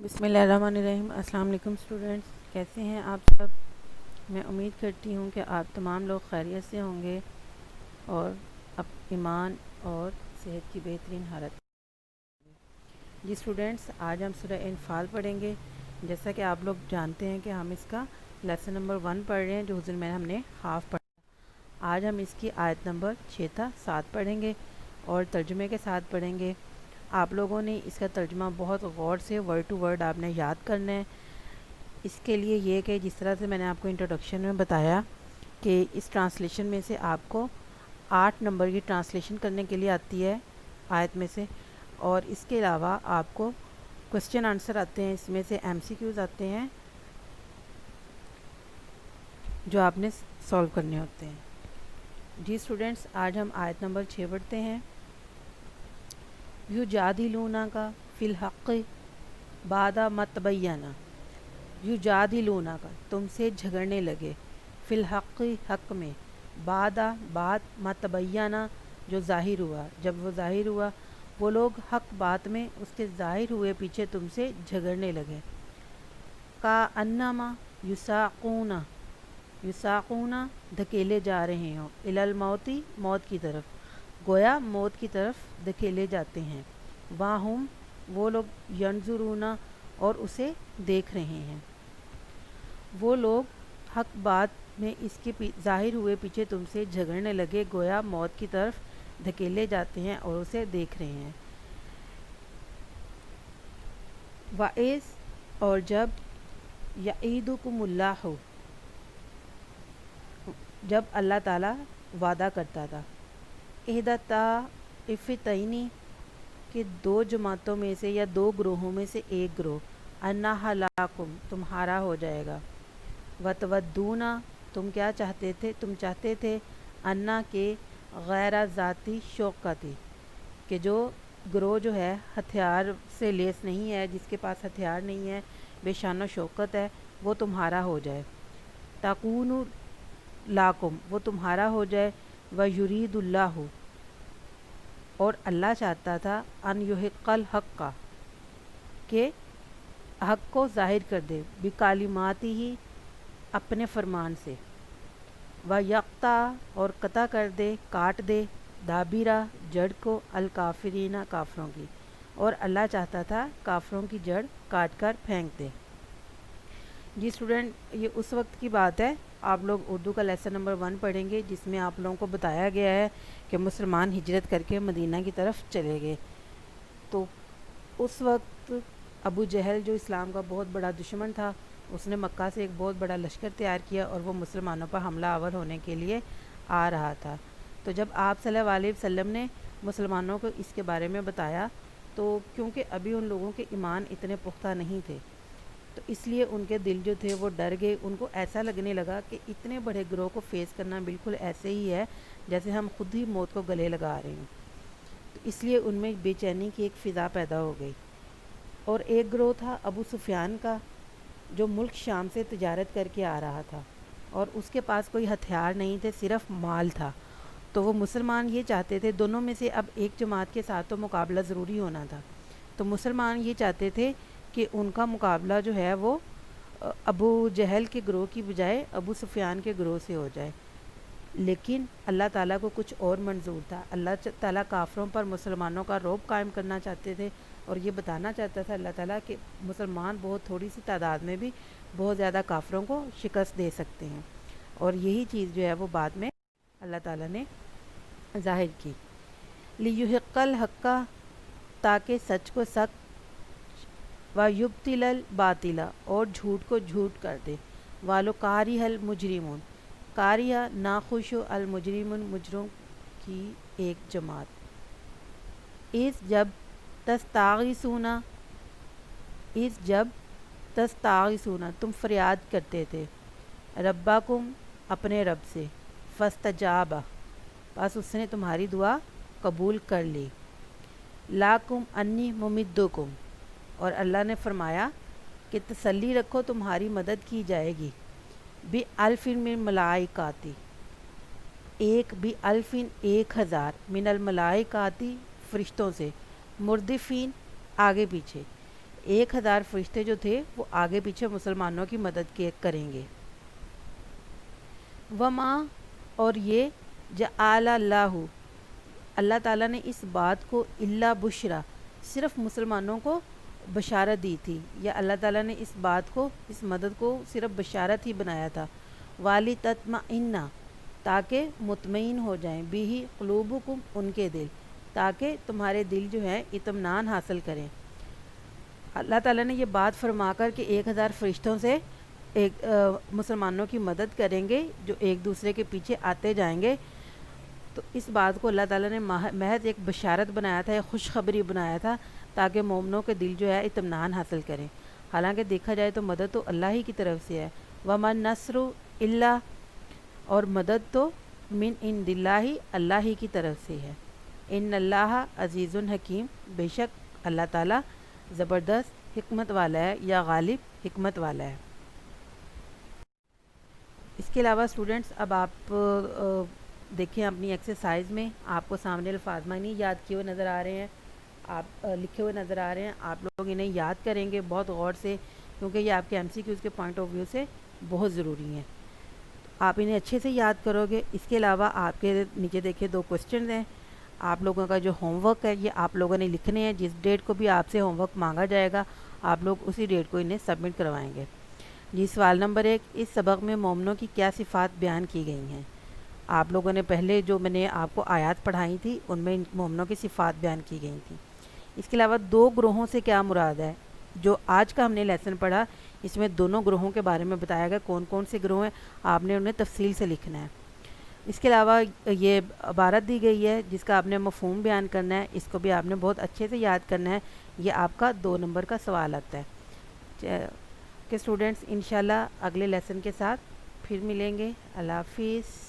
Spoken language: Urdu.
بسم اللہ الرحمن الرحیم۔ السلام علیکم اسٹوڈنٹس، کیسے ہیں آپ سب؟ میں امید کرتی ہوں کہ آپ تمام لوگ خیریت سے ہوں گے اور ایمان اور صحت کی بہترین حالت۔ جی اسٹوڈنٹس، آج ہم سورہ انفال پڑھیں گے۔ جیسا کہ آپ لوگ جانتے ہیں کہ ہم اس کا لیسن نمبر 1 پڑھ رہے ہیں، جو حضور میں ہم نے ہاف پڑھا۔ آج ہم اس کی آیت نمبر 6 تا 7 پڑھیں گے اور ترجمے کے ساتھ پڑھیں گے۔ آپ لوگوں نے اس کا ترجمہ بہت غور سے ورڈ ٹو ورڈ آپ نے یاد کرنا ہے۔ اس کے لیے یہ کہ جس طرح سے میں نے آپ کو انٹروڈکشن میں بتایا کہ اس ٹرانسلیشن میں سے آپ کو 8 نمبر کی ٹرانسلیشن کرنے کے لیے آتی ہے آیت میں سے، اور اس کے علاوہ آپ کو کوسچن آنسر آتے ہیں، اس میں سے ایم سی کیوز آتے ہیں جو آپ نے سولو کرنے ہوتے ہیں۔ جی اسٹوڈنٹس، آج ہم آیت نمبر 6 پڑھتے ہیں۔ یجادلونک فی الحق بعد ما تبین، یجادلونک تم سے جھگڑنے لگے، فی الحق حق میں، بعد ما تبین جو ظاہر ہوا، جب وہ ظاہر ہوا، وہ لوگ حق بات میں اس کے ظاہر ہوئے پیچھے تم سے جھگڑنے لگے۔ کا انما یساقون، یساقون دھکیلے جا رہے ہوں، الی الموتی موت کی طرف، گویا موت کی طرف دھکیلے جاتے ہیں۔ واہم وہ لوگ ینظرون اور اسے دیکھ رہے ہیں۔ وہ لوگ حق بات میں اس کے ظاہر ہوئے پیچھے تم سے جھگڑنے لگے، گویا موت کی طرف دھکیلے جاتے ہیں اور اسے دیکھ رہے ہیں۔ وَإِذْ اور جب یعیدکم اللہ، جب اللہ تعالیٰ وعدہ کرتا تھا، احدی طائفتین کہ 2 جماعتوں میں سے یا 2 گروہوں میں سے ایک گروہ، انھا لکم تمہارا ہو جائے گا، وتودون تم کیا چاہتے تھے، تم چاہتے تھے، انا کہ غیر ذاتی شوکتی کہ جو گروہ جو ہے ہتھیار سے لیس نہیں ہے، جس کے پاس ہتھیار نہیں ہے، بے شان و شوکت ہے، وہ تمہارا ہو جائے۔ تکون لاکم وہ تمہارا ہو جائے، ویرید اللہ اور اللہ چاہتا تھا، ان یحق الحق کا کہ حق کو ظاہر کر دے، بکلماتی ہی اپنے فرمان سے، ویقطع اور قطع کر دے، کاٹ دے، دابیرہ جڑ کو، الکافرین کافروں کی، اور اللہ چاہتا تھا کافروں کی جڑ کاٹ کر پھینک دے۔ جی اسٹوڈنٹ، یہ اس وقت کی بات ہے، آپ لوگ اردو کا لیسن نمبر 1 پڑھیں گے، جس میں آپ لوگوں کو بتایا گیا ہے کہ مسلمان ہجرت کر کے مدینہ کی طرف چلے گئے۔ تو اس وقت ابو جہل جو اسلام کا بہت بڑا دشمن تھا، اس نے مکہ سے ایک بہت بڑا لشکر تیار کیا اور وہ مسلمانوں پر حملہ آور ہونے کے لیے آ رہا تھا۔ تو جب آپ صلی اللہ علیہ وسلم نے مسلمانوں کو اس کے بارے میں بتایا، تو کیونکہ ابھی ان لوگوں کے ایمان اتنے پختہ نہیں تھے، تو اس لیے ان کے دل جو تھے وہ ڈر گئے۔ ان کو ایسا لگنے لگا کہ اتنے بڑے گروہ کو فیس کرنا بالکل ایسے ہی ہے جیسے ہم خود ہی موت کو گلے لگا رہے ہیں۔ تو اس لیے ان میں بے چینی کی ایک فضا پیدا ہو گئی۔ اور ایک گروہ تھا ابو سفیان کا، جو ملک شام سے تجارت کر کے آ رہا تھا اور اس کے پاس کوئی ہتھیار نہیں تھے، صرف مال تھا۔ تو وہ مسلمان یہ چاہتے تھے، دونوں میں سے اب ایک جماعت کے ساتھ تو مقابلہ ضروری ہونا تھا، تو مسلمان یہ چاہتے تھے کہ ان کا مقابلہ جو ہے وہ ابو جہل کے گروہ کی بجائے ابو سفیان کے گروہ سے ہو جائے۔ لیکن اللہ تعالیٰ کو کچھ اور منظور تھا۔ اللہ تعالیٰ کافروں پر مسلمانوں کا رعب قائم کرنا چاہتے تھے، اور یہ بتانا چاہتا تھا اللہ تعالیٰ کہ مسلمان بہت تھوڑی سی تعداد میں بھی بہت زیادہ کافروں کو شکست دے سکتے ہیں، اور یہی چیز جو ہے وہ بعد میں اللہ تعالیٰ نے ظاہر کی۔ لیحق الحق تاکہ سچ کو سچ، ویبطل الباطل اور جھوٹ کو جھوٹ کر دے، والو کارہ المجرمون کاریہ ناخوش المجرمون مجرم کی ایک جماعت۔ اس جب تستغیثون، اس جب تستغیثون تم فریاد کرتے تھے، ربکم اپنے رب سے، فاستجاب بس اس نے تمہاری دعا قبول کر لی، لاکم انی ممدکم اور اللہ نے فرمایا کہ تسلی رکھو تمہاری مدد کی جائے گی، بِأَلْفٍ من ملائکاتی ایک، بِأَلْفٍ 1000 من الملائکاتی فرشتوں سے، مردفین آگے پیچھے، 1000 فرشتے جو تھے وہ آگے پیچھے مسلمانوں کی مدد کریں گے. وما اور یہ جعل اللہ اللہ تعالیٰ نے اس بات کو الا بشرا صرف مسلمانوں کو بشارت دی تھی، یا اللہ تعالیٰ نے اس بات کو اس مدد کو صرف بشارت ہی بنایا تھا. والی تطمئن تاکہ مطمئن ہو جائیں، بھی قلوبکم ان کے دل، تاکہ تمہارے دل جو ہے اطمینان حاصل کریں. اللہ تعالیٰ نے یہ بات فرما کر کہ 1000 فرشتوں سے ایک مسلمانوں کی مدد کریں گے جو ایک دوسرے کے پیچھے آتے جائیں گے، تو اس بات کو اللہ تعالیٰ نے محض ایک بشارت بنایا تھا، ایک خوشخبری بنایا تھا تاکہ مومنوں کے دل جو ہے اطمینان حاصل کریں. حالانکہ دیکھا جائے تو مدد تو اللہ ہی کی طرف سے ہے. وَمَا النَّصْرُ إِلَّا اور مدد تو من عند اللہ اللہ ہی کی طرف سے ہے. ان اللہ عزیز حکیم بے شک اللہ تعالیٰ زبردست حکمت والا ہے یا غالب حکمت والا ہے. اس کے علاوہ اسٹوڈنٹس اب آپ دیکھیں اپنی ایکسرسائز میں آپ کو سامنے الفاظ معنی یاد کیے ہوئے نظر آ رہے ہیں، آپ لکھے ہوئے نظر آ رہے ہیں. آپ لوگ انہیں یاد کریں گے بہت غور سے، کیونکہ یہ آپ کے MCQs کے پوائنٹ آف ویو سے بہت ضروری ہیں. آپ انہیں اچھے سے یاد کرو گے. اس کے علاوہ آپ کے نیچے دیکھیں 2 کوسچنز ہیں. آپ لوگوں کا جو ہوم ورک ہے یہ آپ لوگوں نے لکھنے ہیں. جس ڈیٹ کو بھی آپ سے ہوم ورک مانگا جائے گا آپ لوگ اسی ڈیٹ کو انہیں سبمٹ کروائیں گے. جی سوال نمبر 1، اس سبق میں مومنوں کی کیا صفات بیان کی گئی ہیں؟ آپ لوگوں نے پہلے جو میں نے آپ کو آیات پڑھائی تھی ان میں مومنوں کی صفات بیان کی گئی تھیں. اس کے علاوہ 2 گروہوں سے کیا مراد ہے؟ جو آج کا ہم نے لیسن پڑھا اس میں دونوں گروہوں کے بارے میں بتایا گیا، کون کون سے گروہ ہیں آپ نے انہیں تفصیل سے لکھنا ہے. اس کے علاوہ یہ عبارت دی گئی ہے جس کا آپ نے مفہوم بیان کرنا ہے، اس کو بھی آپ نے بہت اچھے سے یاد کرنا ہے. یہ آپ کا 2 نمبر کا سوال آتا ہے. کہ اسٹوڈنٹس انشاءاللہ اگلے لیسن کے ساتھ پھر ملیں گے. اللہ حافظ.